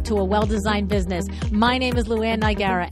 back to A Well-Designed Business. My name is LuAnn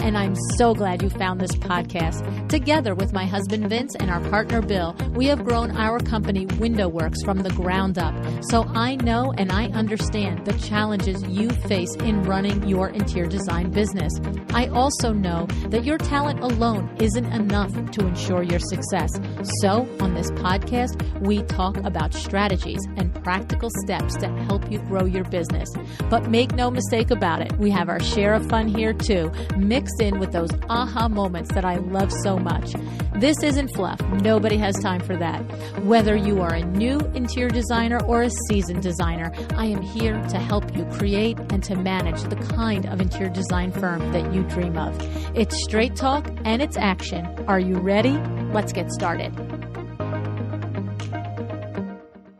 and I'm so glad you found this podcast. Together with my husband Vince and our partner Bill, we have grown our company WindowWorks from the ground up. So I know and I understand the challenges you face in running your interior design business. I also know that your talent alone isn't enough to ensure your success. So on this podcast, we talk about strategies and practical steps to help you grow your business. But make no mistake about it, we have our share of fun here too, mixed in with those aha moments that I love so much. This isn't fluff. Nobody has time for that. Whether you are a new interior designer or a seasoned designer, I am here to help you create and to manage the kind of interior design firm that you dream of. It's straight talk and it's action. Are you ready? Let's get started.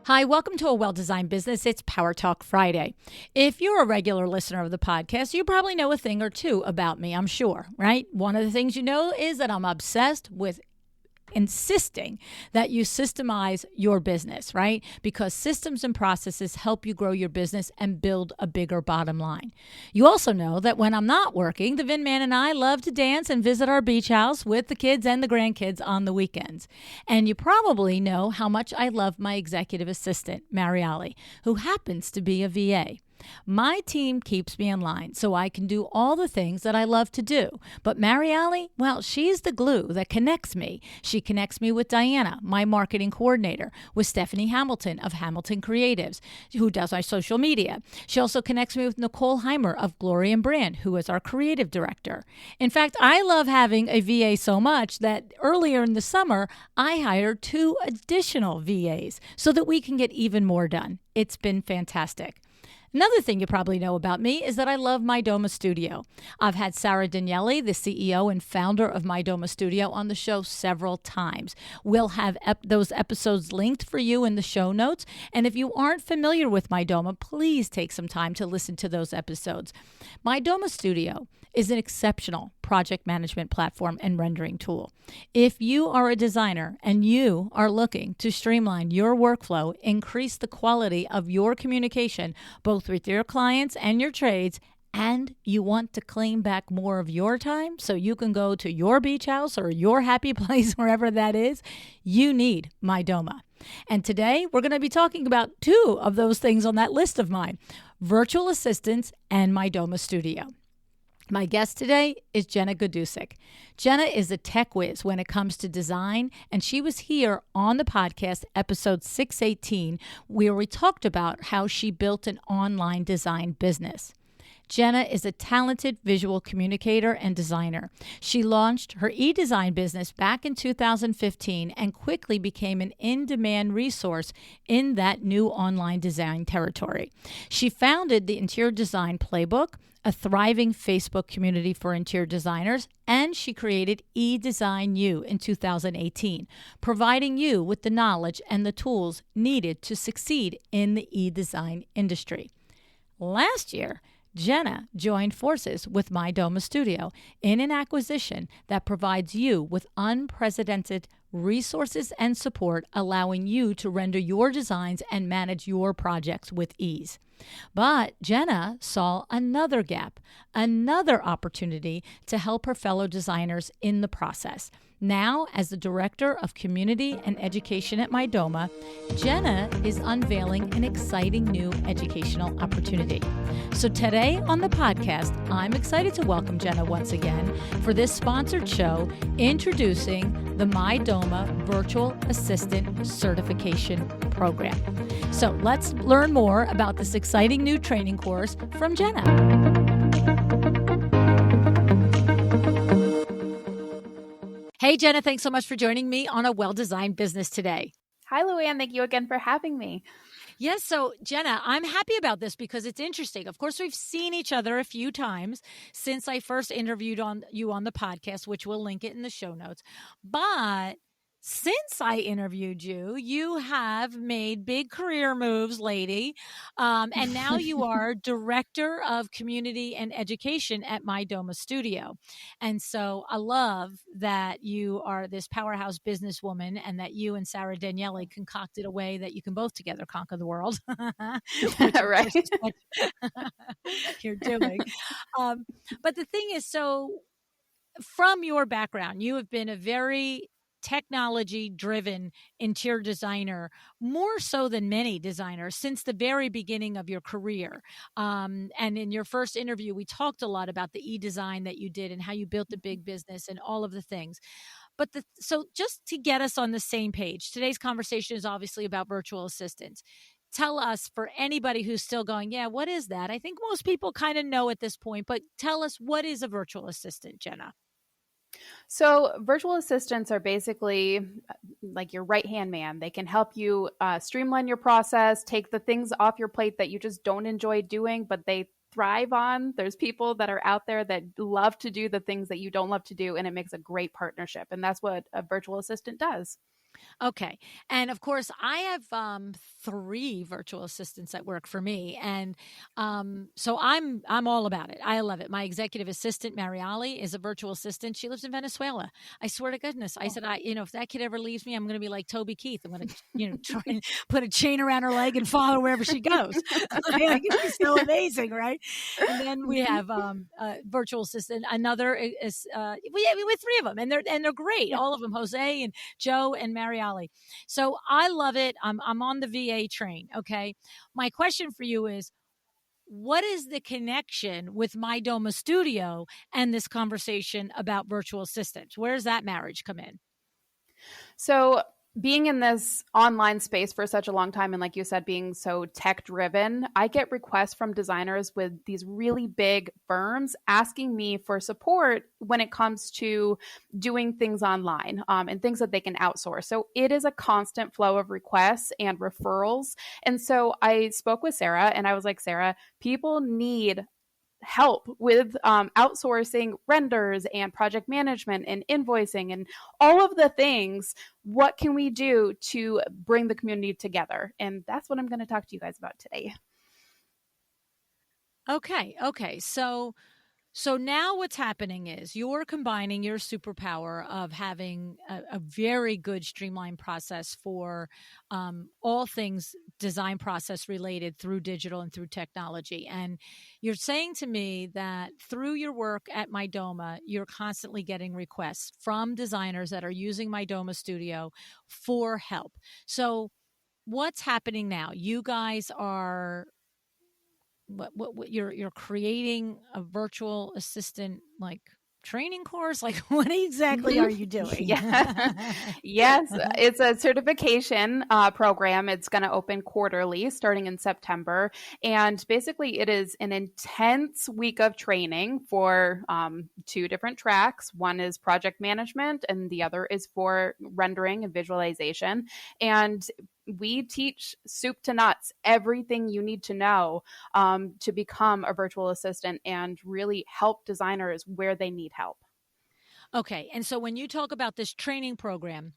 Hi, welcome to A Well-Designed Business. It's Power Talk Friday. If you're a regular listener of the podcast, you probably know a thing or two about me, I'm sure, right? One of the things you know is that I'm obsessed with insisting that you systemize your business, right? Because systems and processes help you grow your business and build a bigger bottom line. You also know that when I'm not working, the Vin Man and I love to dance and visit our beach house with the kids and the grandkids on the weekends. And you probably know how much I love my executive assistant, Mariali, who happens to be a VA. My team keeps me in line so I can do all the things that I love to do. But Mariali, well, she's the glue that connects me. She connects me with Diana, my marketing coordinator, with Stephanie Hamilton of Hamilton Creatives, who does my social media. She also connects me with Nicole Heimer of Glory and Brand, who is our creative director. In fact, I love having a VA so much that earlier in the summer, I hired 2 additional VAs so that we can get even more done. It's been fantastic. Another thing you probably know about me is that I love Mydoma Studio. I've had Sarah Daniele, the CEO and founder of Mydoma Studio, on the show several times. We'll have those episodes linked for you in the show notes. And if you aren't familiar with Mydoma, please take some time to listen to those episodes. Mydoma Studio is an exceptional project management platform and rendering tool. If you are a designer and you are looking to streamline your workflow, increase the quality of your communication, both with your clients and your trades, and you want to claim back more of your time so you can go to your beach house or your happy place, wherever that is, you need Mydoma. And today we're going to be talking about 2 of those things on that list of mine, virtual assistants and Mydoma Studio. My guest today is Jenna Gaidusek. Jenna is a tech whiz when it comes to design, and she was here on the podcast, episode 618, where we talked about how she built an online design business. Jenna is a talented visual communicator and designer. She launched her e-design business back in 2015 and quickly became an in-demand resource in that new online design territory. She founded the Interior Design Playbook, a thriving Facebook community for interior designers, and she created eDesign U in 2018, providing you with the knowledge and the tools needed to succeed in the e-design industry. Last year, Jenna joined forces with Mydoma Studio in an acquisition that provides you with unprecedented resources and support, allowing you to render your designs and manage your projects with ease. But Jenna saw another gap, another opportunity to help her fellow designers in the process. Now, as the Director of Community and Education at Mydoma, Jenna is unveiling an exciting new educational opportunity. So today on the podcast, I'm excited to welcome Jenna once again for this sponsored show introducing the Mydoma Virtual Assistant Certification Program. So let's learn more about this exciting new training course from Jenna. Hey, Jenna, thanks so much for joining me on A Well-Designed Business today. Hi, LuAnn. Thank you again for having me. Yes. So, Jenna, I'm happy about this because it's interesting. Of course, we've seen each other a few times since I first interviewed you on the podcast, which we'll link it in the show notes. But since I interviewed you, you have made big career moves, lady. And now you are Director of Community and Education at Mydoma Studio. And so I love that you are this powerhouse businesswoman and that you and Sarah Daniele concocted a way that you can both together conquer the world, which of Right. course is what you're doing. But the thing is, so from your background, you have been a very technology driven interior designer, more so than many designers since the very beginning of your career. And in your first interview, we talked a lot about the e-design that you did and how you built the big business and all of the things. So just to get us on the same page, today's conversation is obviously about virtual assistants. Tell us, for anybody who's still going, yeah, what is that? I think most people kind of know at this point, but tell us, what is a virtual assistant, Jenna? So, virtual assistants are basically like your right hand man. They can help you streamline your process, take the things off your plate that you just don't enjoy doing, but they thrive on. There's people that are out there that love to do the things that you don't love to do, and it makes a great partnership. And that's what a virtual assistant does. Okay. And of course, I have 3 virtual assistants that work for me. And so I'm all about it. I love it. My executive assistant, Mariali, is a virtual assistant. She lives in Venezuela. I swear to goodness. I said, if that kid ever leaves me, I'm going to be like Toby Keith. I'm going to, try and put a chain around her leg and follow wherever she goes. Like, it's so amazing, right? And then we have virtual assistant. Another is we have 3 of them, and they're great. Yeah. All of them, Jose and Joe and Mariali. So I love it. I'm on the VA train. Okay. My question for you is, what is the connection with Mydoma Studio and this conversation about virtual assistants? Where does that marriage come in? So, being in this online space for such a long time, and like you said, being so tech driven, I get requests from designers with these really big firms asking me for support when it comes to doing things online and things that they can outsource. So it is a constant flow of requests and referrals. And so I spoke with Sarah and I was like, Sarah, people need help with outsourcing renders and project management and invoicing and all of the things. What can we do to bring the community together? And that's what I'm going to talk to you guys about today. Okay. So now what's happening is you're combining your superpower of having a very good streamlined process for all things design process related through digital and through technology. And you're saying to me that through your work at Mydoma, you're constantly getting requests from designers that are using Mydoma Studio for help. So what's happening now? You guys are what you're creating a virtual assistant like training course, like what exactly are you doing? Yes, it's a certification program. It's going to open quarterly starting in September, and basically it is an intense week of training for 2 different tracks. One is project management and the other is for rendering and visualization, and we teach soup to nuts, everything you need to know to become a virtual assistant and really help designers where they need help. Okay. And so when you talk about this training program,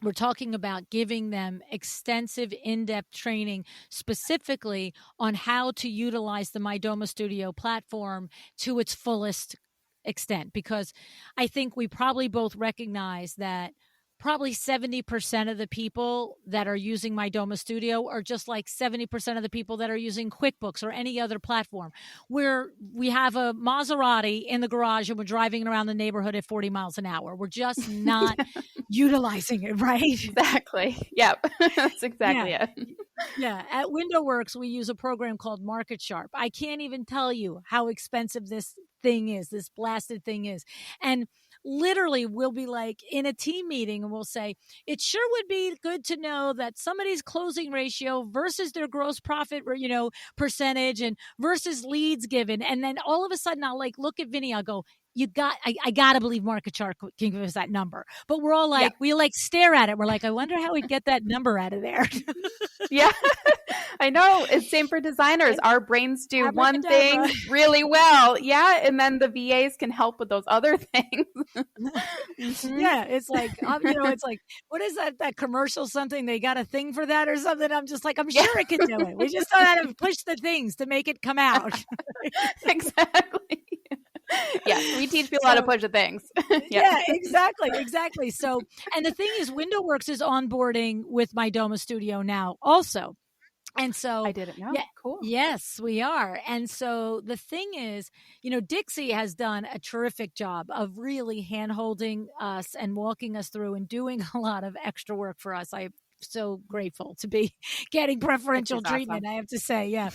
we're talking about giving them extensive, in-depth training specifically on how to utilize the Mydoma Studio platform to its fullest extent, because I think we probably both recognize that probably 70% of the people that are using Mydoma Studio are just like 70% of the people that are using QuickBooks or any other platform, where we have a Maserati in the garage and we're driving around the neighborhood at 40 miles an hour. We're just not utilizing it, right? Exactly. Yep. That's exactly it. Yeah. At WindowWorks, we use a program called Market Sharp. I can't even tell you how expensive this thing is, this blasted thing is. And literally we'll be like in a team meeting and we'll say, it sure would be good to know that somebody's closing ratio versus their gross profit, percentage and versus leads given. And then all of a sudden I'll like look at Vinny, I'll go, I gotta believe Market Chart can give us that number. But we're all like, we like stare at it. We're like, I wonder how we'd get that number out of there. Yeah, I know. It's same for designers. Our brains do one thing really well. Yeah. And then the VAs can help with those other things. Yeah, it's like, it's like, what is that commercial, something, they got a thing for that or something? I'm just like, I'm sure it can do it. We just don't have to push the things to make it come out. Exactly. Yes, we teach people how to push the things. Yeah, exactly. So, and the thing is, WindowWorks is onboarding with Mydoma Studio now also. And so, I didn't know. yeah, Cool. yes, we are. And so the thing is, Dixie has done a terrific job of really hand-holding us and walking us through and doing a lot of extra work for us. I'm so grateful to be getting preferential treatment, awesome. I have to say. Yeah.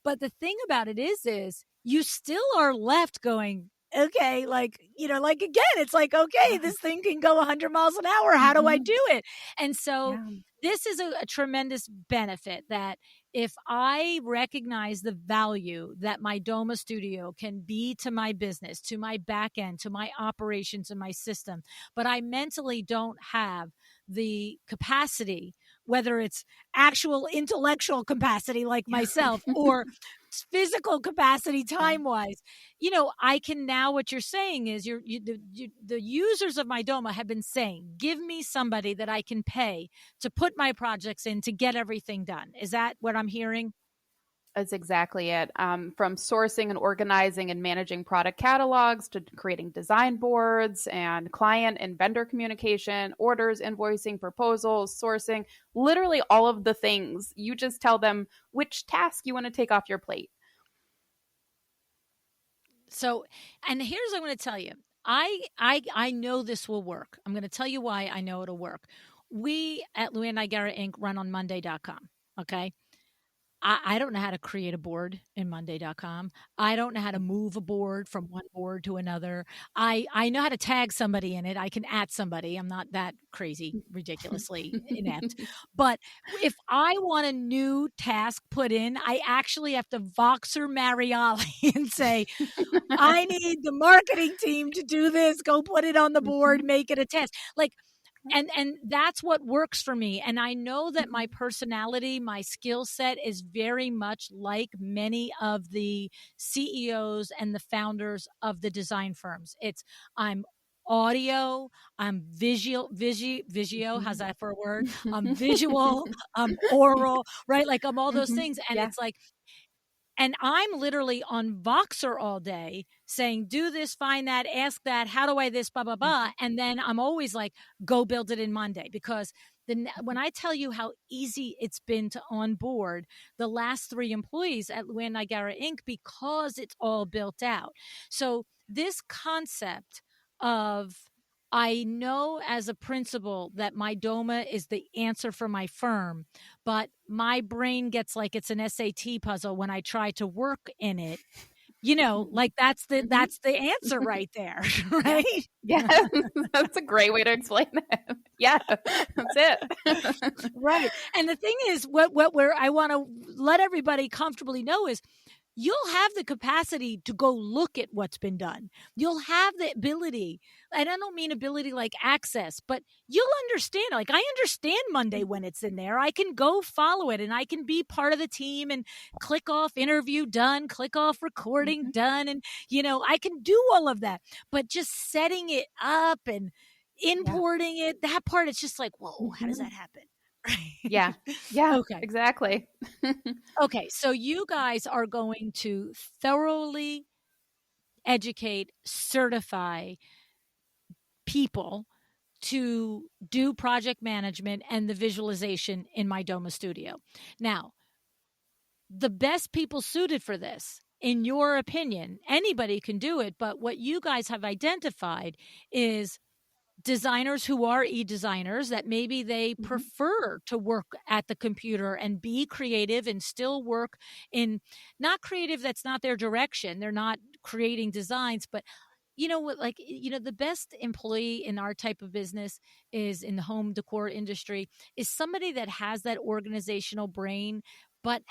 But the thing about it is you still are left going, okay, like again, it's like, okay, this thing can go 100 miles an hour. How do I do it? And so this is a tremendous benefit, that if I recognize the value that Mydoma Studio can be to my business, to my back end, to my operations and my system, but I mentally don't have the capacity, whether it's actual intellectual capacity like myself or physical capacity time-wise, I can now, what you're saying is the users of Mydoma have been saying, give me somebody that I can pay to put my projects in to get everything done. Is that what I'm hearing? That's exactly it. From sourcing and organizing and managing product catalogs to creating design boards and client and vendor communication, orders, invoicing, proposals, sourcing, literally all of the things. You just tell them which task you want to take off your plate. So, and here's what I'm going to tell you. I know this will work. I'm going to tell you why I know it'll work. We at LuAnn and Jenna Inc. run on Monday.com. Okay. I don't know how to create a board in Monday.com. I don't know how to move a board from one board to another. I know how to tag somebody in it. I can @ somebody. I'm not that crazy, ridiculously inept. But if I want a new task put in, I actually have to Voxer Mariali and say, I need the marketing team to do this. Go put it on the board, make it a test. Like, and that's what works for me. And I know that my personality, my skill set is very much like many of the CEOs and the founders of the design firms. I'm audio, I'm visual, how's that for a word? I'm visual, I'm oral, right? Like I'm all those things. And it's like, and I'm literally on Voxer all day saying, do this, find that, ask that, how do I this, blah, blah, blah. And then I'm always like, go build it in Monday. Because when I tell you how easy it's been to onboard the last 3 employees at LuAnn and Jenna Inc., because it's all built out. So this concept of, I know as a principal that Mydoma is the answer for my firm, but my brain gets like it's an SAT puzzle when I try to work in it. Like that's the answer right there, right? Yeah, that's a great way to explain it. Yeah, that's it. Right. And the thing is, what I want to let everybody comfortably know is, you'll have the capacity to go look at what's been done. You'll have the ability, and I don't mean ability like access, but you'll understand. Like, I understand Monday when it's in there. I can go follow it, and I can be part of the team and click off interview done, click off recording done. And, I can do all of that. But just setting it up and importing it, that part, it's just like, whoa, how does that happen? Yeah. Okay. Exactly. Okay, so you guys are going to thoroughly educate, certify people to do project management and the visualization in Mydoma Studio. Now, the best people suited for this, in your opinion, anybody can do it, but what you guys have identified is designers who are e-designers, that maybe they prefer to work at the computer and be creative and still work in, not creative, that's not their direction. They're not creating designs, but the best employee in our type of business is in the home decor industry, is somebody that has that organizational brain, but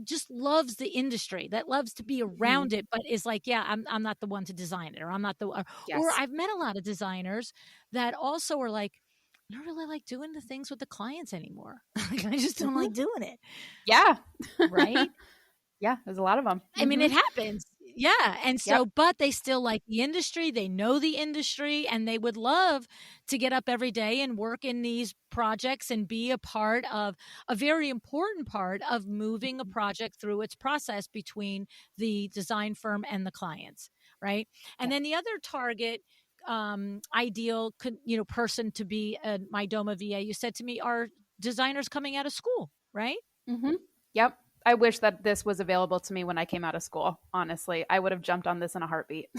just loves the industry, that loves to be around it, but is like, yeah, I'm not the one to design it, or I'm not the, or I've met a lot of designers that also are like, I don't really like doing the things with the clients anymore. Like, I just don't like doing it. Yeah. Right. Yeah. There's a lot of them. I mean, it happens. Yeah. And Yep. so, but they still like the industry, they know the industry, and they would love to get up every day and work in these projects and be a part of a very important part of moving a project through its process between the design firm and the clients. Right. And Yep. then the other target ideal person to be a Mydoma VA, you said to me, are designers coming out of school, right? Mm-hmm. Yep. I wish that this was available to me when I came out of school. Honestly, I would have jumped on this in a heartbeat.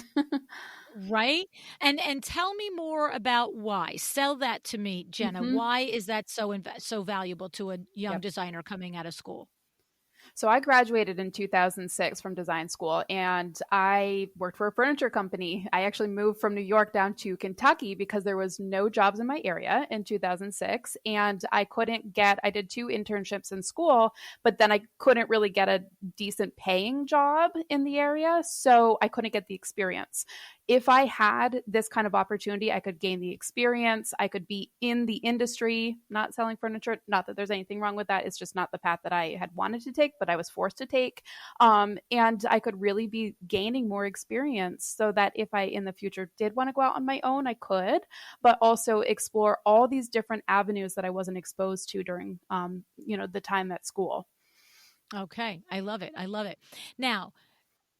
Right. And tell me more about why. Sell that to me, Jenna. Mm-hmm. Why is that so valuable to a young Yep. designer coming out of school? So I graduated in 2006 from design school and I worked for a furniture company. I actually moved from New York down to Kentucky because there was no jobs in my area in 2006 and I did 2 internships in school, but then I couldn't really get a decent paying job in the area, so I couldn't get the experience. If I had this kind of opportunity, I could gain the experience. I could be in the industry, not selling furniture. Not that there's anything wrong with that. It's just not the path that I had wanted to take, but I was forced to take. And I could really be gaining more experience so that if I in the future did want to go out on my own, I could, but also explore all these different avenues that I wasn't exposed to during, the time at school. Okay. I love it. I love it. Now,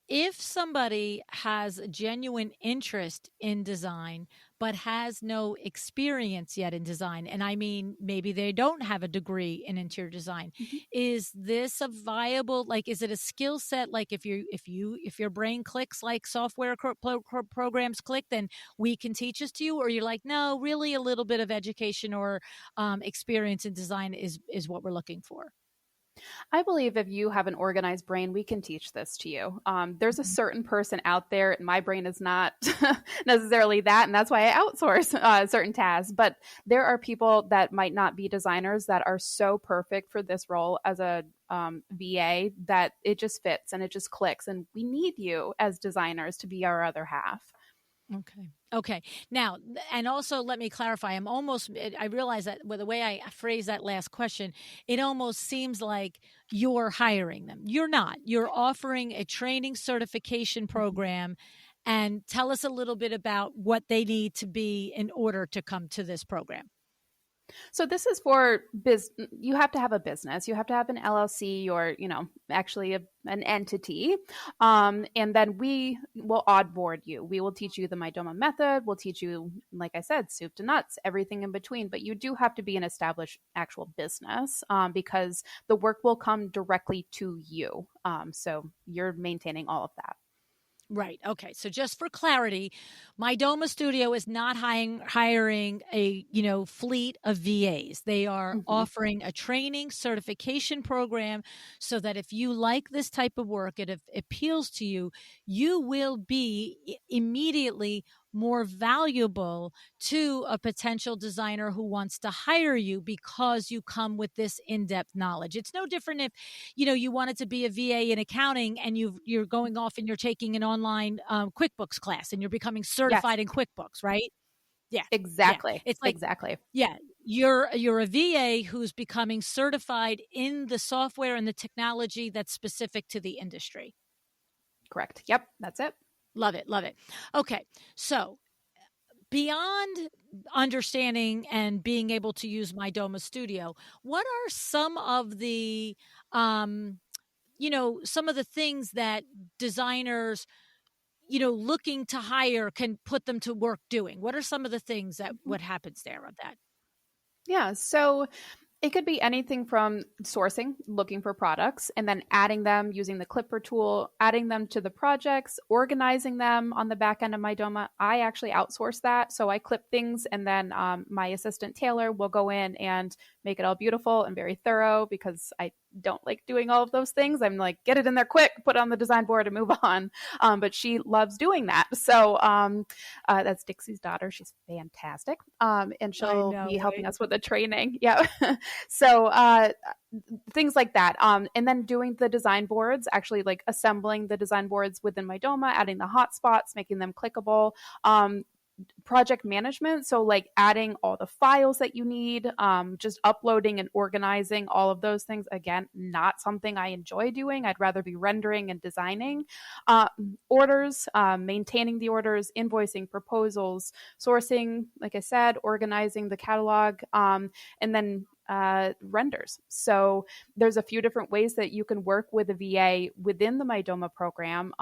if somebody has a genuine interest in design, but has no experience yet in design, and I mean, maybe they don't have a degree in interior design, Mhm. is this a viable, like, is it a skill set? Like if your brain clicks like software programs click, then we can teach this to you? Or you're like, no, really a little bit of education or experience in design is what we're looking for. I believe if you have an organized brain, we can teach this to you. There's a Mhm. certain person out there, and my brain is not necessarily that, and that's why I outsource certain tasks. But there are people that might not be designers that are so perfect for this role as a VA that it just fits and it just clicks. And we need you as designers to be our other half. Okay. Okay. Now, and also let me clarify. I realize that with the way I phrase that last question, it almost seems like you're hiring them. You're not. You're offering a training certification program. And tell us a little bit about what they need to be in order to come to this program. So this is for you have to have a business. You have to have an LLC or, actually an entity. And then we will onboard you. We will teach you the Mydoma method. We'll teach you, like I said, soup to nuts, everything in between. But you do have to be an established actual business because the work will come directly to you. So you're maintaining all of that. Right. Okay. So just for clarity, Mydoma Studio is not hiring a, fleet of VAs. They are Hmm. offering a training certification program so that if you like this type of work, it appeals to you, you will be immediately more valuable to a potential designer who wants to hire you because you come with this in-depth knowledge. It's no different if you wanted to be a VA in accounting and you're going off and you're taking an online QuickBooks class and you're becoming Yes, certified in QuickBooks, right? Yeah. Yeah. exactly. It's like, Exactly. yeah, you're a VA who's becoming certified in the software and the technology that's specific to the industry. Correct. Yep. That's it. Love it. Love it. Okay. So beyond understanding and being able to use Mydoma Studio, what are um, some of the things that designers, looking to hire can put them to work doing? What are some of the things Mhm. what happens there of that? Yeah. So it could be anything from sourcing, looking for products, and then adding them using the Clipper tool, adding them to the projects, organizing them on the back end of Mydoma. I actually outsource that. So I clip things, and then my assistant Taylor will go in and make it all beautiful and very thorough because I don't like doing all of those things. I'm like, get it in there quick, put it on the design board and move on. But she loves doing that. So that's Dixie's daughter. She's fantastic. And I she'll know, be helping right? us with the training. Yeah. So things like that. And then doing the design boards, actually like assembling the design boards within Mydoma, adding the hotspots, making them clickable. project management. So like adding all the files that you need, just uploading and organizing all of those things. Again, not something I enjoy doing. I'd rather be rendering and designing. Orders, maintaining the orders, invoicing, proposals, sourcing, like I said, organizing the catalog, and then renders. So there's a few different ways that you can work with a VA within the Mydoma program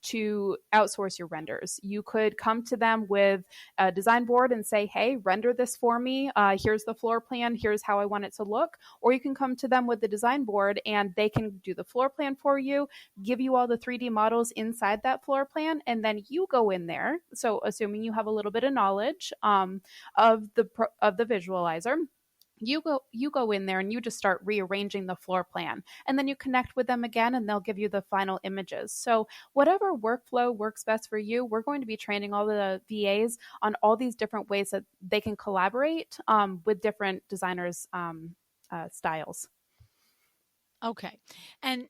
to outsource your renders. You could come to them with a design board and say, hey, render this for me. Here's the floor plan. Here's how I want it to look. Or you can come to them with the design board and they can do the floor plan for you, give you all the 3D models inside that floor plan, and then you go in there. So assuming you have a little bit of knowledge of the visualizer, you go in there and you just start rearranging the floor plan, and then you connect with them again and they'll give you the final images. So whatever workflow works best for you, we're going to be training all the VAs on all these different ways that they can collaborate with different designers' styles. Okay. And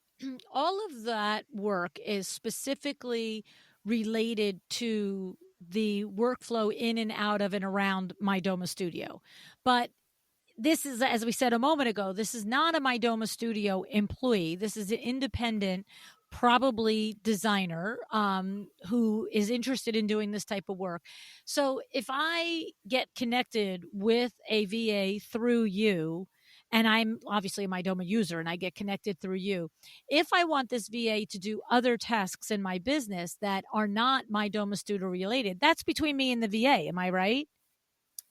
all of that work is specifically related to the workflow in and out of and around Mydoma Studio. But this is, as we said a moment ago, this is not a Mydoma Studio employee. This is an independent, probably designer who is interested in doing this type of work. So if I get connected with a VA through you, and I'm obviously a Mydoma user and I get connected through you, if I want this VA to do other tasks in my business that are not Mydoma Studio related, that's between me and the VA. Am I right?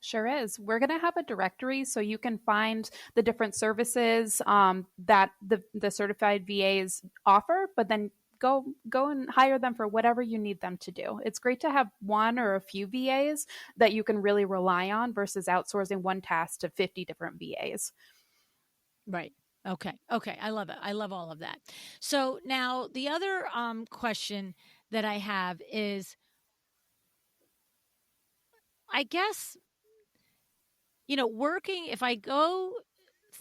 Sure is. We're going to have a directory so you can find the different services that the certified VAs offer, but then go and hire them for whatever you need them to do. It's great to have one or a few VAs that you can really rely on versus outsourcing one task to 50 different VAs. Right. Okay. I love it. I love all of that. So now the other question that I have is, I guess, working, if I go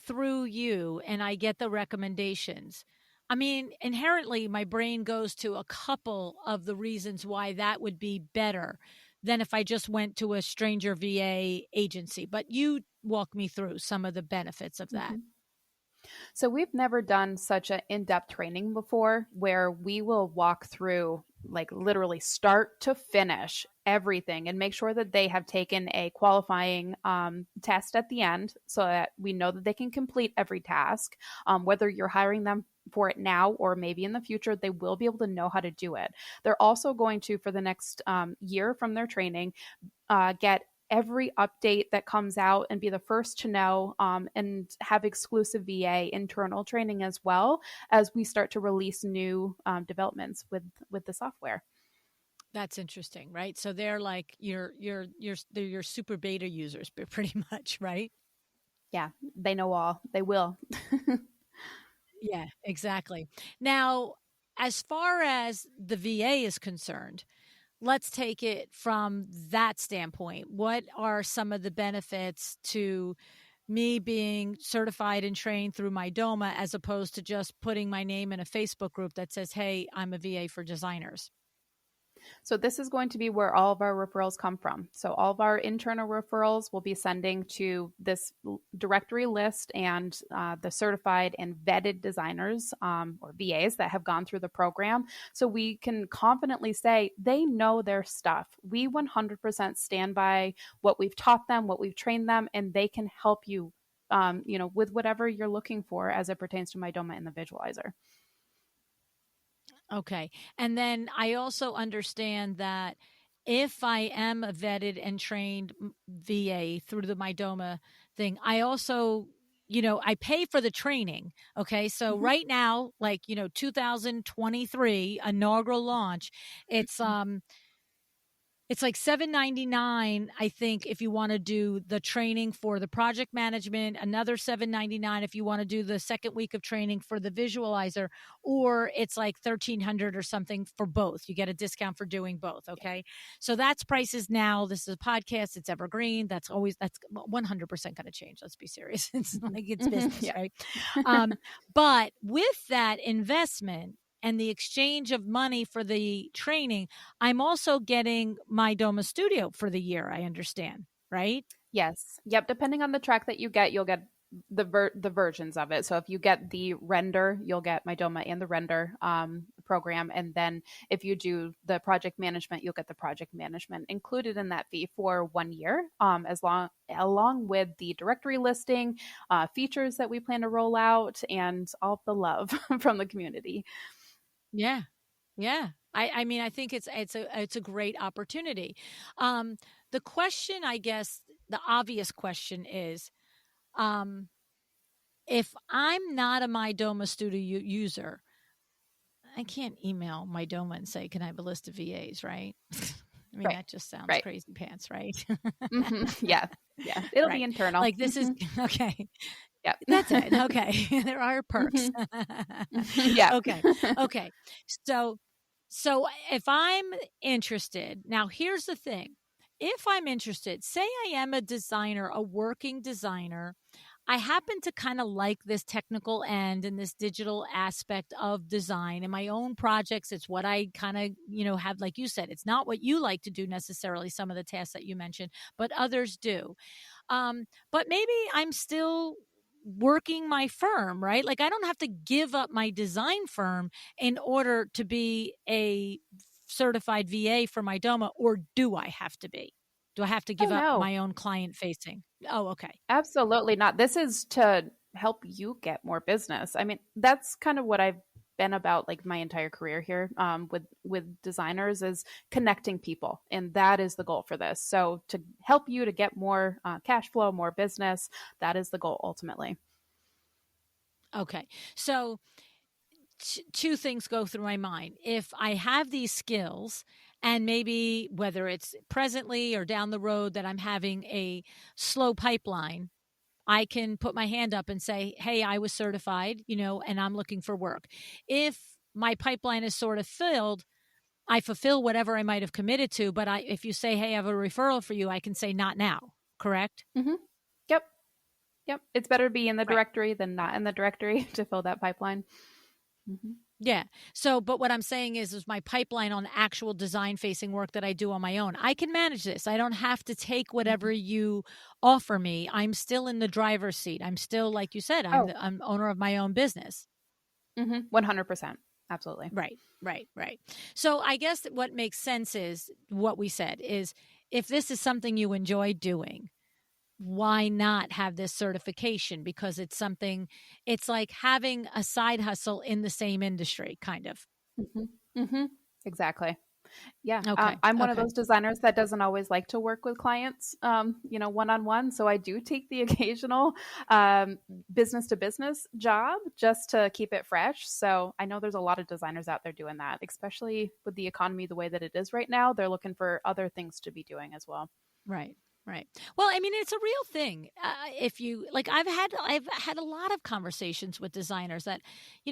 through you and I get the recommendations, I mean, inherently my brain goes to a couple of the reasons why that would be better than if I just went to a stranger VA agency. But you walk me through some of the benefits of that. Mm-hmm. So we've never done such an in-depth training before where we will walk through like literally start to finish everything and make sure that they have taken a qualifying test at the end so that we know that they can complete every task. Whether you're hiring them for it now or maybe in the future, they will be able to know how to do it. They're also going to, for the next year from their training, get every update that comes out and be the first to know, and have exclusive VA internal training as well as we start to release new developments with the software. That's interesting, right? So they're like they're your super beta users, but pretty much, right? Yeah, they know all. They will. Yeah, exactly. Now, as far as the VA is concerned, let's take it from that standpoint. What are some of the benefits to me being certified and trained through Mydoma as opposed to just putting my name in a Facebook group that says, hey, I'm a VA for designers? So this is going to be where all of our referrals come from. So all of our internal referrals will be sending to this directory list and the certified and vetted designers or VAs that have gone through the program. So we can confidently say they know their stuff. We 100% stand by what we've taught them, what we've trained them, and they can help you, with whatever you're looking for as it pertains to Mydoma and the visualizer. Okay. And then I also understand that if I am a vetted and trained VA through the Mydoma thing, I also, I pay for the training. Okay. So right now, 2023 inaugural launch, it's like $7.99, I think, if you want to do the training for the project management, another $7.99 if you want to do the second week of training for the visualizer, or it's like $1,300 or something for both. You get a discount for doing both. Okay. So that's prices now. This is a podcast. It's evergreen. That's 100% going to change. Let's be serious. It's like it's business, right? But with that investment, and the exchange of money for the training, I'm also getting Mydoma Studio for the year, I understand, right? Yes. Yep. Depending on the track that you get, you'll get the versions of it. So if you get the render, you'll get Mydoma and the render program. And then if you do the project management, you'll get the project management included in that fee for 1 year, along with the directory listing, features that we plan to roll out, and all of the love from the community. Yeah. Yeah. I mean, I think it's a great opportunity. The question, I guess, the obvious question is, if I'm not a Mydoma Studio user, I can't email Mydoma and say, "Can I have a list of VAs?" Right? I mean, Right. that just sounds Right. crazy pants, right? Yeah. Yeah. It'll be Right. internal. Like this is okay. Yep. That's it. Okay. There are perks. Yeah. Okay. Okay. So so if I'm interested, now here's the thing. If I'm interested, say I am a designer, a working designer, I happen to kind of like this technical end and this digital aspect of design in my own projects. It's what I kind of, have, like you said, it's not what you like to do necessarily, some of the tasks that you mentioned, but others do. But maybe I'm still working my firm, right? Like I don't have to give up my design firm in order to be a certified VA for Mydoma, or do I have to be? Do I have to Oh, give up no. my own client facing? Oh, okay. Absolutely not. This is to help you get more business. I mean, that's kind of what I've been about like my entire career here, with designers, is connecting people, and that is the goal for this. So to help you to get more cash flow, more business, that is the goal ultimately. Okay. So two things go through my mind. If I have these skills, and maybe whether it's presently or down the road that I'm having a slow pipeline, I can put my hand up and say, "Hey, I was certified, and I'm looking for work." If my pipeline is sort of filled, I fulfill whatever I might have committed to. But if you say, "Hey, I have a referral for you," I can say, "Not now." Correct? Hmm. Yep. Yep. It's better to be in the Right. directory than not in the directory to fill that pipeline. Hmm. Yeah. So, but what I'm saying is my pipeline on actual design facing work that I do on my own. I can manage this. I don't have to take whatever you offer me. I'm still in the driver's seat. I'm still, like you said, Oh, I'm owner of my own business. 100%. Absolutely. Right. Right. Right. So I guess what makes sense is what we said is, if this is something you enjoy doing, why not have this certification? Because it's like having a side hustle in the same industry, kind of. Hmm. Hmm. Exactly. Yeah, Okay. I'm one of Okay. those designers that doesn't always like to work with clients, one on one. So I do take the occasional business to business job just to keep it fresh. So I know there's a lot of designers out there doing that, especially with the economy the way that it is right now. They're looking for other things to be doing as well. Right. Right. Well, I mean, it's a real thing. If you like, I've had a lot of conversations with designers that,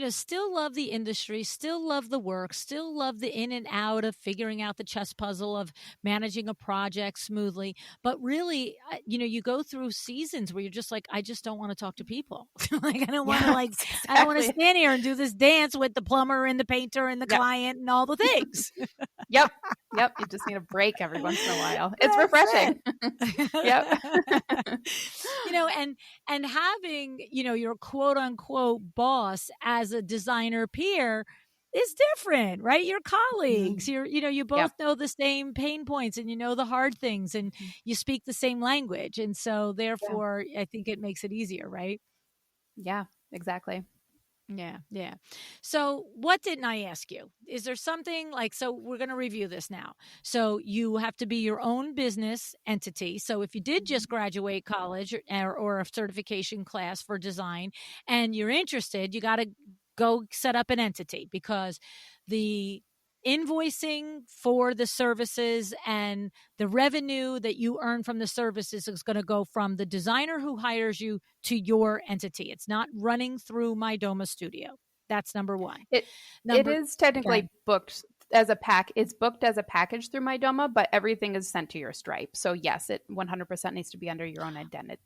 still love the industry, still love the work, still love the in and out of figuring out the chess puzzle of managing a project smoothly. But really, you go through seasons where you're just like, I just don't want to talk to people. Like, I don't want to Yes, I don't want to exactly. stand here and do this dance with the plumber and the painter and the Yep. client and all the things. Yep. Yep. You just need a break every once in a while. It's That's refreshing. it. Yep. And having, your quote unquote boss as a designer peer is different, right? Your colleagues, Mhm. you Yep. both know the same pain points, and you know the hard things, and Mhm. you speak the same language. And so Yeah. therefore I think it makes it easier, right? Yeah. Exactly. Yeah, yeah. So, what didn't I ask you? Is there something like, so we're going to review this now. So, you have to be your own business entity. So, if you did Mhm. just graduate college or a certification class for design and you're interested, you got to go set up an entity, because the invoicing for the services and the revenue that you earn from the services is going to go from the designer who hires you to your entity. It's not running through Mydoma Studio. That's number one. It Number, is okay. technically booked as a pack. It's booked as a package through Mydoma, but everything is sent to your Stripe. So yes, it 100% needs to be under your own identity.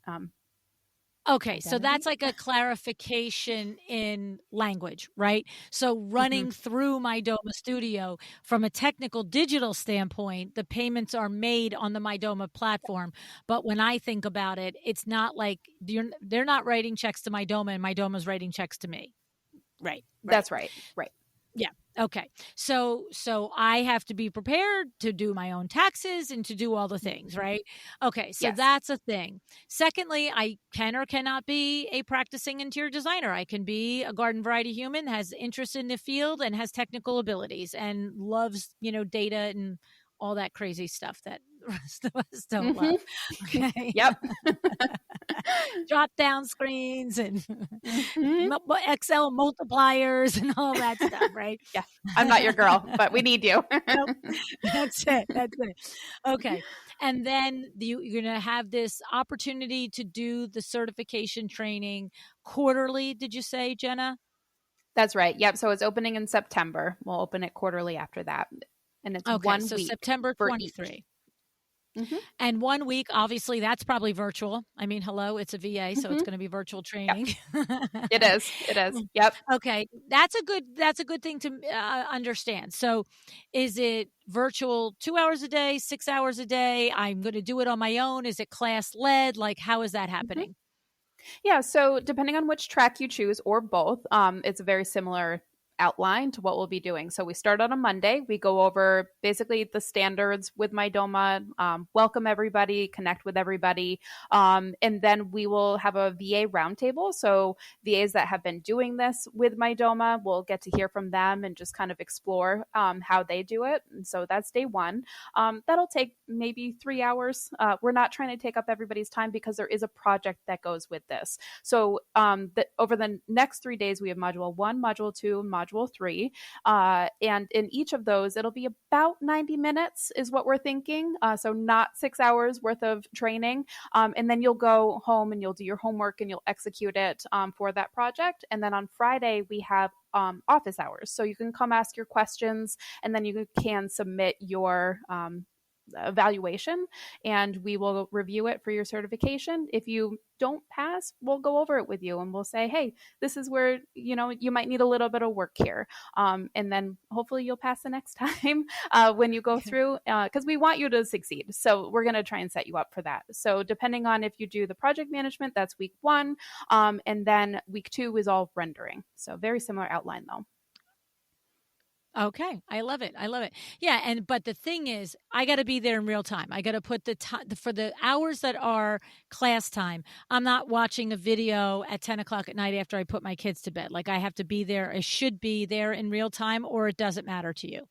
Okay, so that's like a clarification in language, right? So running through Mydoma Studio from a technical digital standpoint, the payments are made on the Mydoma platform. But when I think about it, it's not like they're not writing checks to Mydoma and Mydoma's writing checks to me. Right. That's right. Right. Yeah. Okay. So I have to be prepared to do my own taxes and to do all the things, right? Okay. So Yes. that's a thing. Secondly, I can or cannot be a practicing interior designer. I can be a garden variety human, has interest in the field and has technical abilities and loves, data and all that crazy stuff that the rest of us don't love. Okay. Yep. Drop down screens and Excel multipliers and all that stuff, right? Yeah. I'm not your girl, but we need you. Nope. That's it. Okay. And then you're going to have this opportunity to do the certification training quarterly, did you say, Jenna? That's right. Yep. So it's opening in September. We'll open it quarterly after that. And it's 1 week. September 23. And 1 week, obviously, that's probably virtual. I mean, hello, it's a VA, so it's going to be virtual training. Yep. It is. Yep. Okay, that's a good thing to understand. So, is it virtual 2 hours a day, 6 hours a day? I'm going to do it on my own. Is it class led? Like, how is that happening? Yeah. So depending on which track you choose or both, it's a very similar outline to what we'll be doing. So we start on a Monday. We go over basically the standards with Mydoma, welcome everybody, connect with everybody. And then we will have a VA roundtable. So VAs that have been doing this with Mydoma, we'll get to hear from them and just kind of explore how they do it. And so that's day one. That'll take maybe 3 hours. We're not trying to take up everybody's time because there is a project that goes with this. So over the next 3 days, we have module 1, module 2, module 3. And in each of those, it'll be about 90 minutes is what we're thinking. So not 6 hours worth of training. And then you'll go home and you'll do your homework and you'll execute it for that project. And then on Friday, we have office hours. So you can come ask your questions and then you can submit your evaluation and we will review it for your certification. If you don't pass, we'll go over it with you and we'll say, hey, this is where you might need a little bit of work here, and then hopefully you'll pass the next time when you go through, because we want you to succeed. So we're going to try and set you up for that. So depending on if you do the project management, that's week 1, and then week 2 is all rendering. So very similar outline though. Okay. I love it. Yeah. But the thing is, I got to be there in real time. I got to put for the hours that are class time. I'm not watching a video at 10 o'clock at night after I put my kids to bed. Like I have to be there. I should be there in real time, or it doesn't matter to you.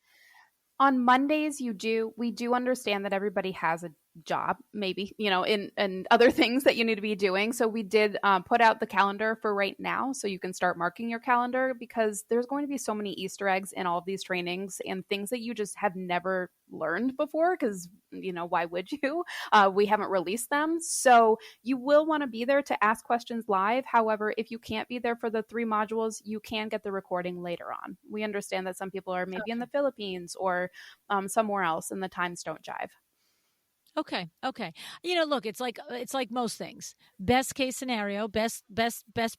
On Mondays, we do understand that everybody has a job, maybe, in other things that you need to be doing. So we did put out the calendar for right now. So you can start marking your calendar because there's going to be so many Easter eggs in all of these trainings and things that you just have never learned before because, why would you? We haven't released them. So you will want to be there to ask questions live. However, if you can't be there for the 3 modules, you can get the recording later on. We understand that some people are maybe in the Philippines or somewhere else and the times don't jive. Okay. Look, it's like most things. Best case scenario, best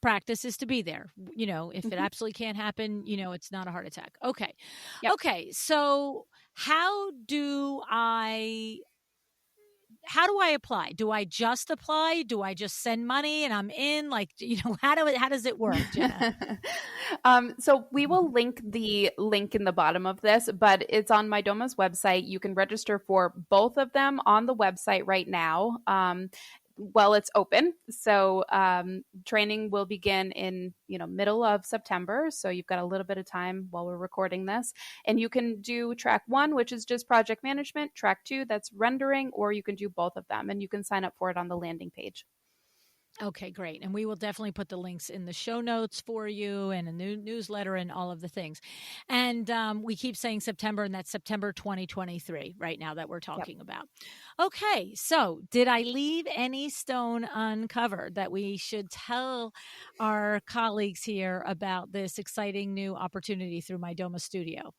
practice is to be there. If it absolutely can't happen, it's not a heart attack. Okay. Yep. Okay. So how do I apply? Do I just apply? Do I just send money and I'm in? Like, how does it work, Jenna? So we will link the link in the bottom of this, but it's on Mydoma's website. You can register for both of them on the website right now. Well, it's open. So training will begin in middle of September. So you've got a little bit of time while we're recording this. And you can do track 1, which is just project management, track 2, that's rendering, or you can do both of them. And you can sign up for it on the landing page. Okay, great. And we will definitely put the links in the show notes for you and a new newsletter and all of the things. And we keep saying September, and that's September 2023 right now that we're talking about. Okay, so did I leave any stone uncovered that we should tell our colleagues here about this exciting new opportunity through Mydoma Studio?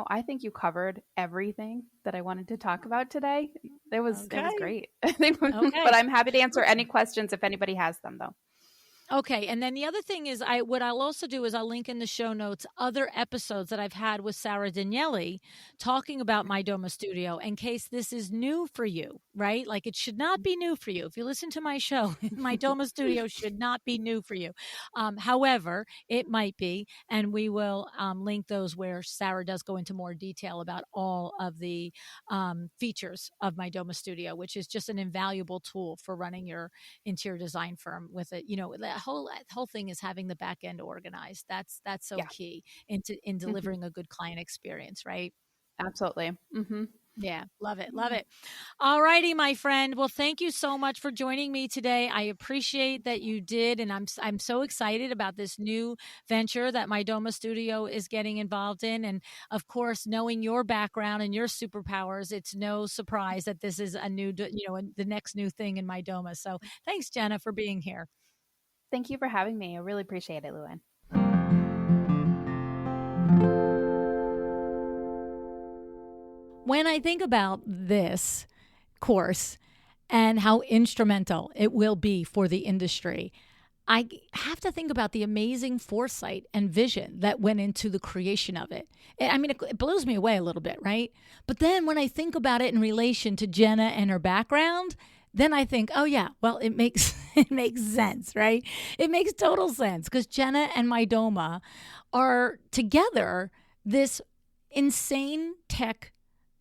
I think you covered everything that I wanted to talk about today. It was Okay. great. Okay. But I'm happy to answer any questions if anybody has them, though. Okay. And then the other thing is what I'll also do is I'll link in the show notes other episodes that I've had with Sarah Daniele talking about Mydoma Studio in case this is new for you, right? Like it should not be new for you. If you listen to my show, Mydoma Studio should not be new for you. However, it might be, and we will link those where Sarah does go into more detail about all of the features of Mydoma Studio, which is just an invaluable tool for running your interior design firm with it. The whole thing is having the back end organized. That's so key in delivering a good client experience, right? Absolutely. Mm-hmm. Yeah, love it. Love it. All righty, my friend. Well, thank you so much for joining me today. I appreciate that you did, and I'm so excited about this new venture that Mydoma Studio is getting involved in. And of course, knowing your background and your superpowers, it's no surprise that this is a new, the next new thing in Mydoma. So thanks, Jenna, for being here. Thank you for having me. I really appreciate it, LuAnn. When I think about this course and how instrumental it will be for the industry, I have to think about the amazing foresight and vision that went into the creation of it. I mean, it blows me away a little bit, right? But then when I think about it in relation to Jenna and her background, then I think, oh yeah, well, it makes sense, right? It makes total sense because Jenna and Mydoma are together this insane tech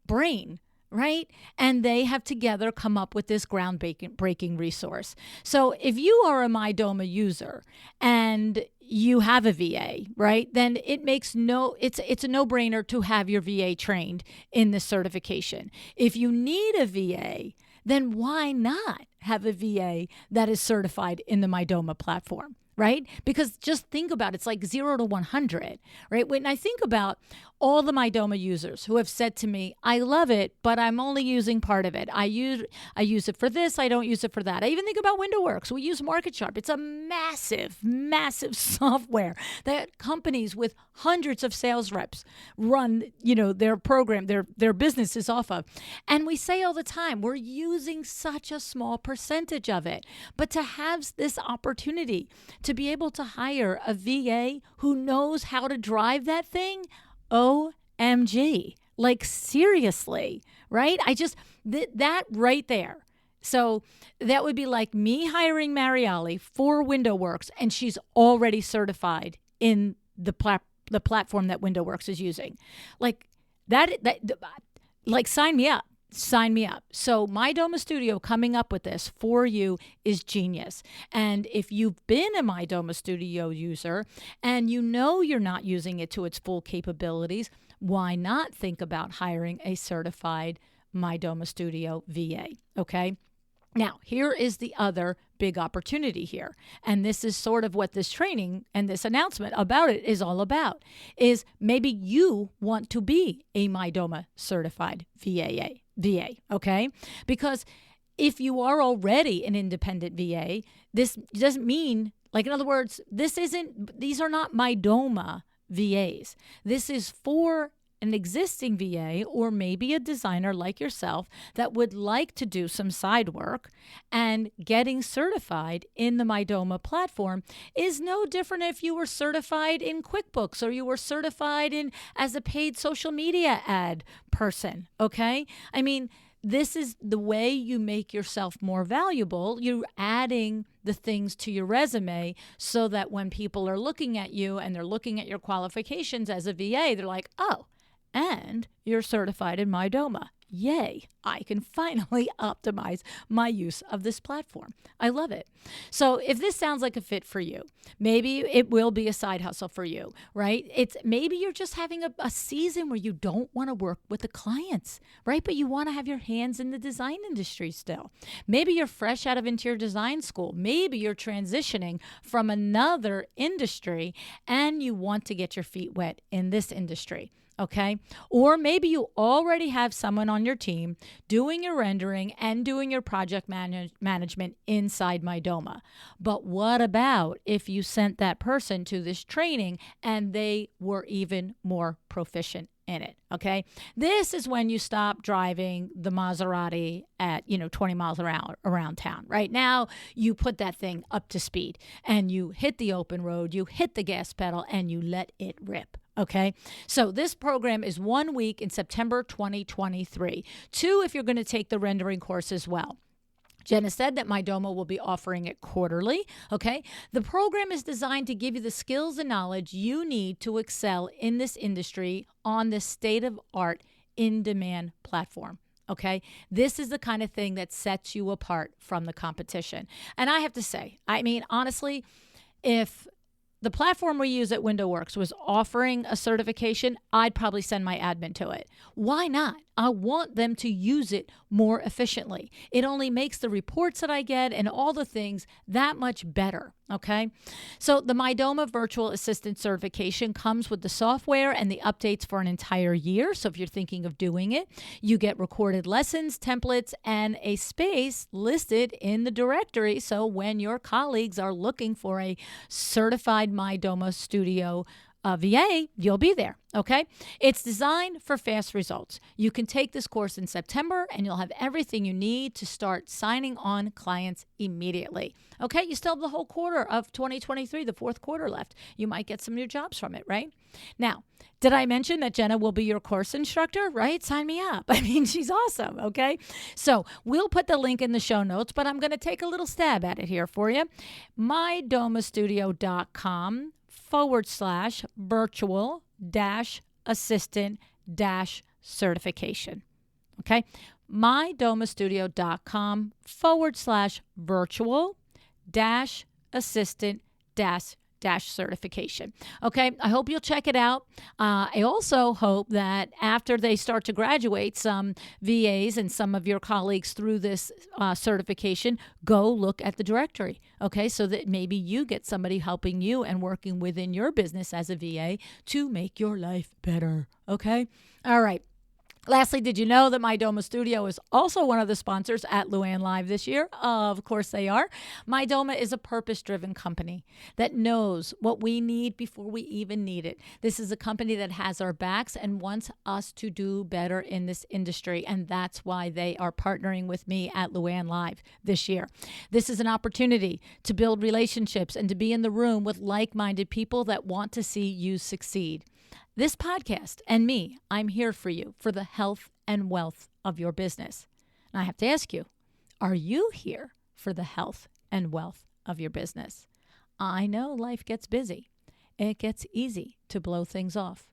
brain, right? And they have together come up with this groundbreaking resource. So if you are a Mydoma user and you have a VA, right, then it's a no-brainer to have your VA trained in this certification. If you need a VA, then why not have a VA that is certified in the Mydoma platform, right? Because just think about it, it's like 0 to 100, right? When I think about all the Mydoma users who have said to me, I love it, but I'm only using part of it. I use it for this, I don't use it for that. I even think about WindowWorks. We use MarketSharp. It's a massive, massive software that companies with hundreds of sales reps run, their program, their businesses off of. And we say all the time, we're using such a small percentage of it. But to have this opportunity to be able to hire a VA who knows how to drive that thing, OMG, like seriously, right? That right there. So that would be like me hiring Mariali for WindowWorks, and she's already certified in the platform that WindowWorks is using. Like like sign me up. Sign me up. So Mydoma Studio coming up with this for you is genius. And if you've been a Mydoma Studio user and you're not using it to its full capabilities, why not think about hiring a certified Mydoma Studio VA? Okay. Now, here is the other big opportunity here. And this is sort of what this training and this announcement about it is all about, is maybe you want to be a Mydoma certified VA, okay? Because if you are already an independent VA, this doesn't mean, like, in other words, these are not Mydoma VAs. This is for an existing VA or maybe a designer like yourself that would like to do some side work, and getting certified in the Mydoma platform is no different if you were certified in QuickBooks or you were certified as a paid social media ad person, okay? I mean, this is the way you make yourself more valuable. You're adding the things to your resume so that when people are looking at you and they're looking at your qualifications as a VA, they're like, oh, and you're certified in Mydoma. Yay, I can finally optimize my use of this platform. I love it. So if this sounds like a fit for you, maybe it will be a side hustle for you, right? Maybe you're just having a season where you don't want to work with the clients, right? But you want to have your hands in the design industry still. Maybe you're fresh out of interior design school. Maybe you're transitioning from another industry and you want to get your feet wet in this industry. Okay. Or maybe you already have someone on your team doing your rendering and doing your project management inside Mydoma. But what about if you sent that person to this training and they were even more proficient in it, okay? This is when you stop driving the Maserati at, 20 miles an hour around town. Right now, you put that thing up to speed and you hit the open road, you hit the gas pedal, and you let it rip. Okay, so this program is 1 week in September 2023. 2 if you're going to take the rendering course as well. Jenna said that Mydoma will be offering it quarterly, okay? The program is designed to give you the skills and knowledge you need to excel in this industry on this state-of-art, in-demand platform, okay? This is the kind of thing that sets you apart from the competition. And I have to say, honestly, if the platform we use at WindowWorks was offering a certification, I'd probably send my admin to it. Why not? I want them to use it more efficiently. It only makes the reports that I get and all the things that much better, okay? So the Mydoma Virtual Assistant certification comes with the software and the updates for an entire year. So if you're thinking of doing it, you get recorded lessons, templates, and a space listed in the directory. So when your colleagues are looking for a certified Mydoma Studio VA, you'll be there, okay? It's designed for fast results. You can take this course in September and you'll have everything you need to start signing on clients immediately, okay? You still have the whole quarter of 2023, the fourth quarter left. You might get some new jobs from it, right? Now, did I mention that Jenna will be your course instructor, right? Sign me up. She's awesome, okay? So we'll put the link in the show notes, but I'm going to take a little stab at it here for you. mydomastudio.com/virtual-assistant-certification. Okay? mydomastudio.com/virtual-assistant-certification. Okay, I hope you'll check it out. I also hope that after they start to graduate, some VAs and some of your colleagues through this certification, go look at the directory, okay, so that maybe you get somebody helping you and working within your business as a VA to make your life better, okay? All right. Lastly, did you know that Mydoma Studio is also one of the sponsors at LuAnn Live this year? Of course they are. Mydoma is a purpose-driven company that knows what we need before we even need it. This is a company that has our backs and wants us to do better in this industry, and that's why they are partnering with me at LuAnn Live this year. This is an opportunity to build relationships and to be in the room with like-minded people that want to see you succeed. This podcast and me, I'm here for you, for the health and wealth of your business. And I have to ask you, are you here for the health and wealth of your business? I know life gets busy. It gets easy to blow things off.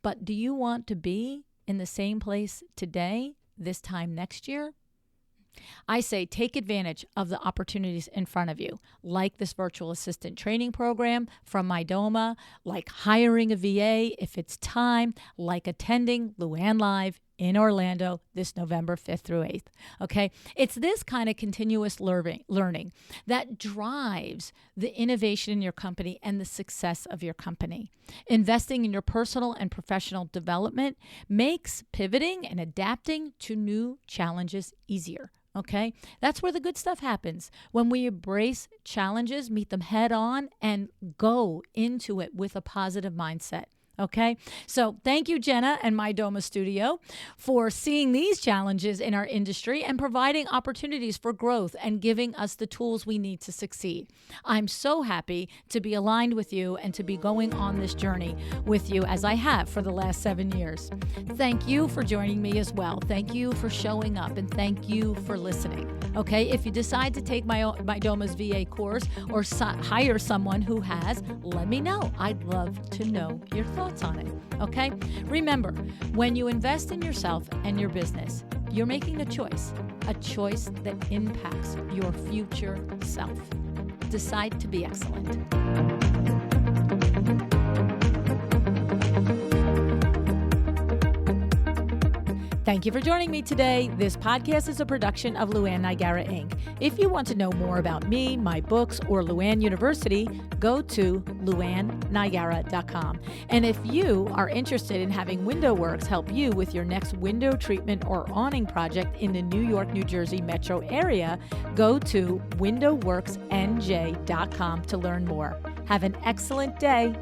But do you want to be in the same place today, this time next year? I say take advantage of the opportunities in front of you, like this virtual assistant training program from Mydoma, like hiring a VA if it's time, like attending LuAnn Live in Orlando this November 5th through 8th. Okay? It's this kind of continuous learning that drives the innovation in your company and the success of your company. Investing in your personal and professional development makes pivoting and adapting to new challenges easier. Okay? That's where the good stuff happens. When we embrace challenges, meet them head on, and go into it with a positive mindset. Okay, so thank you, Jenna and Mydoma Studio, for seeing these challenges in our industry and providing opportunities for growth and giving us the tools we need to succeed. I'm so happy to be aligned with you and to be going on this journey with you as I have for the last 7 years. Thank you for joining me as well. Thank you for showing up and thank you for listening. Okay, if you decide to take Mydoma's VA course or hire someone who has, let me know. I'd love to know your thoughts on it. Okay? Remember, when you invest in yourself and your business, you're making a choice that impacts your future self. Decide to be excellent. Thank you for joining me today. This podcast is a production of LuAnn Nigara, Inc. If you want to know more about me, my books, or LuAnn University, go to LuAnnNigara.com. And if you are interested in having WindowWorks help you with your next window treatment or awning project in the New York, New Jersey metro area, go to WindowWorksNJ.com to learn more. Have an excellent day.